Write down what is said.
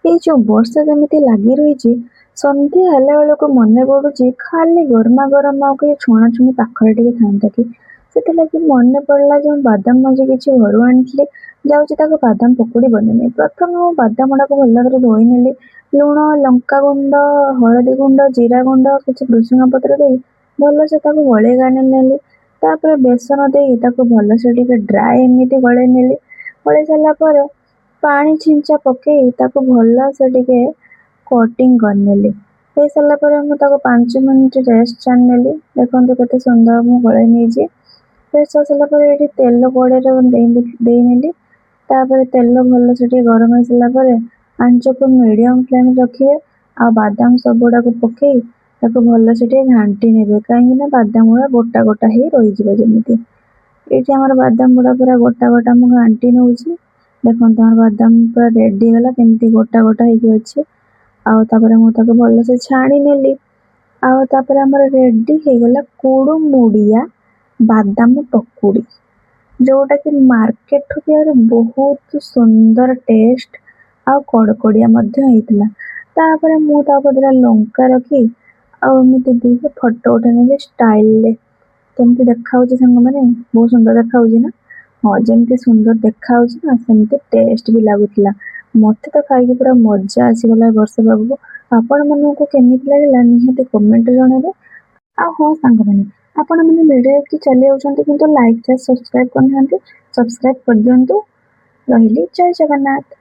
ଏଇ ଯୋଉ ବର୍ଷା ଯେମିତି ଲାଗି ରହିଛି, ସନ୍ଧ୍ୟା ହେଲା ବେଳକୁ ମନେ ପଡୁଛି ଖାଲି ଗରମା ଗରମ ଆଉ କିଛି ଛଣାଛୁଣି ପାଖରେ ଟିକେ ଥାନ୍ତା କି। ସେଥିଲାଗି ମନେ ପଡିଲା ଯେ ମୁଁ ବାଦାମ ମଞ୍ଜି କିଛି ଘରୁ ଆଣିଥିଲି, ଯାଉଛି ତାକୁ ବାଦାମ ପକୁଡି ବନେଇବି। ପ୍ରଥମେ ମୁଁ ବାଦାମ ଗୁଡାକୁ ଭଲ ଭାବରେ ଧୋଇ ନେଲି। ଲୁଣ, ଲଙ୍କାଗୁଣ୍ଡ, ହଳଦୀ ଗୁଣ୍ଡ, ଜିରା ଗୁଣ୍ଡ, କିଛି ଭୃଷଙ୍ଗ ପତ୍ର ଦେଇ ଭଲସେ ତାକୁ ଗୋଳେଇ ଗାଳି ନେଲି। ତାପରେ ବେସନ ଦେଇ ତାକୁ ଭଲସେ ଟିକେ ଡ୍ରାଏ ଏମିତି ଗୋଳେଇ ନେଲି। ଗୋଳେଇ ସାରିଲା ପରେ ପାଣି ଛିଞ୍ଚା ପକେଇ ତାକୁ ଭଲସେ ଟିକେ କୋଟିଂ କରିନେଲି। ହେଇସାରିଲା ପରେ ମୁଁ ତାକୁ 5 ମିନିଟ୍ ରେଷ୍ଟ ଛାଡ଼ିନେଲି। ଦେଖନ୍ତୁ କେତେ ସୁନ୍ଦର ମୁଁ ଗୋଳେଇ ନେଇଛି। ରେଷ୍ଟ ହେଇସାରିଲା ପରେ ଏଠି ତେଲ କଡ଼େଇରେ ଦେଇନେଲି। ତାପରେ ତେଲ ଭଲସେ ଟିକେ ଗରମ ହେଇସାରିଲା ପରେ ଆଞ୍ଚକୁ ମିଡ଼ିୟମ ଫ୍ଲେମ୍ ରଖିବେ। ଆଉ ବାଦାମ ସବୁଗୁଡ଼ାକୁ ପକେଇ ତାକୁ ଭଲସେ ଟିକେ ଘାଣ୍ଟି ନେବେ, କାହିଁକି ନା ବାଦାମ ଗୁଡ଼ା ଗୋଟା ଗୋଟା ହେଇ ରହିଯିବ ଯେମିତି। ଏଇଠି ଆମର ବାଦାମ ଗୁଡ଼ା ପୁରା ଗୋଟା ଗୋଟା ମୁଁ ଘାଣ୍ଟି ନେଉଛି। ଦେଖନ୍ତୁ ଆମର ବାଦାମ ପୁରା ରେଡି ହେଇଗଲା, କେମିତି ଗୋଟା ଗୋଟା ହେଇକି ଅଛି। ଆଉ ତାପରେ ମୁଁ ତାକୁ ଭଲସେ ଛାଣି ନେଲି। ଆଉ ତାପରେ ଆମର ରେଡି ହେଇଗଲା କୁଡ଼ୁମୁଡ଼ିଆ ବାଦାମ ପକୁଡ଼ି, ଯୋଉଟା କି ମାର୍କେଟଠୁ ବି ଆହୁରି ବହୁତ ସୁନ୍ଦର ଟେଷ୍ଟ ଆଉ କଡ଼କଡ଼ିଆ ମଧ୍ୟ ହେଇଥିଲା। ତାପରେ ମୁଁ ତାକୁ ଦିଟା ଲଙ୍କା ରଖି ଆଉ ଏମିତି ଦେଇକି ଫଟୋ ଉଠେଇ ନେଲି ଷ୍ଟାଇଲରେ। କେମିତି ଦେଖାଯାଉଛି ସାଙ୍ଗମାନେ? ବହୁତ ସୁନ୍ଦର ଦେଖାଯାଉଛି ନା? ହଁ, ଯେମିତି ସୁନ୍ଦର ଦେଖାଯାଉଛି ନା ସେମିତି ଟେଷ୍ଟ ବି ଲାଗୁଥିଲା। ମତେ ତ ଖାଇକି ପୁରା ମଜା ଆସିଗଲା ଏ ବର୍ଷା ପାଗକୁ। ଆପଣମାନଙ୍କୁ କେମିତି ଲାଗିଲା ନିହାତି କମେଣ୍ଟରେ ଜଣେଇବେ। ଆଉ ହଁ ସାଙ୍ଗମାନେ, ଆପଣମାନେ ଭିଡ଼ିଓ ଦେଖି ଚାଲି ଯାଉଛନ୍ତି କିନ୍ତୁ ଲାଇକ୍, ସେୟାର, ସବସ୍କ୍ରାଇବ୍ କରିନାହାନ୍ତି। ସବସ୍କ୍ରାଇବ୍ କରିଦିଅନ୍ତୁ। ରହିଲି, ଜୟ ଜଗନ୍ନାଥ।